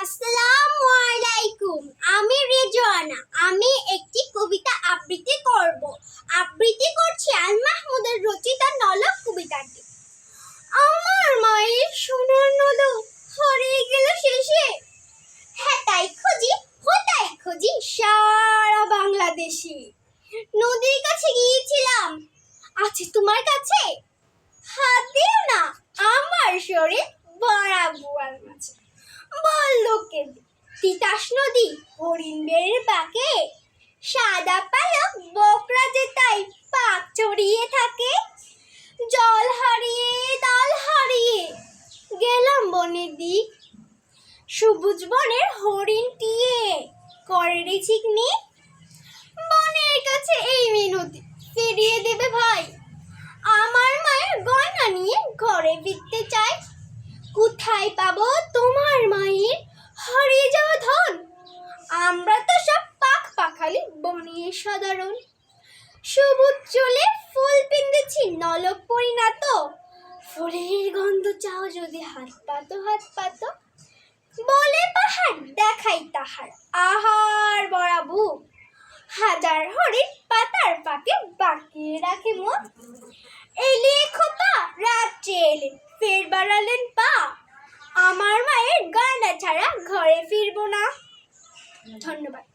আসসালামু আলাইকুম। আমি রেজওয়ানা। আমি একটি কবিতা আবৃত্তি করব। আবৃত্তি করছি আল মাহমুদের রচিত নলক কবিতাটি। আমার মায়ের সোনার নলক হারিয়ে গেল শেষে, হেতাই খুঁজি সারা বাংলাদেশে। নদীর কাছে গিয়েছিলাম, আছে তোমার কাছে? হাত দিও না আমার শরীর ভরা বুয়ার মাঝে। বলল কেঁদে তিতাস নদী হরিণ বেড়ের বাঁকে, সাদা পালক বকরা যে তাই পাক চড়িয়ে থাকে। জল হারিয়ে দল হারিয়ে গেলাম বনের দিক, সবুজ বনের হরিণ টিয়ে করে রে ঝিকনি। বনের কাছে এই মিনতি ফিরিয়ে দেবে ভাই, আমার মায়ের গয়না নিয়ে ঘরে ফিরতে চাই। কোথায় পাবো তোমার মায়ের হারিয়ে যাওয়া ধন? আমরা তো সব পাখালি বনিয়ে সাধারণ। সবুজ চুলে ফুল পিন্দেছি নলক পরিণত, ফুলের গন্ধ চাও যদি হাত পাতো। বলে পাহাড় দেখাই তাহার আহার বড়া বুক, হাজার হরিণ পাতার পাকে বাকিয়ে রাখে মুখ। এলে খোপা রাত্রে এলে ফের বাড়ালেন পা, আমার মায়ের গয়না ছাড়া ঘরে ফিরবো না। ধন্যবাদ।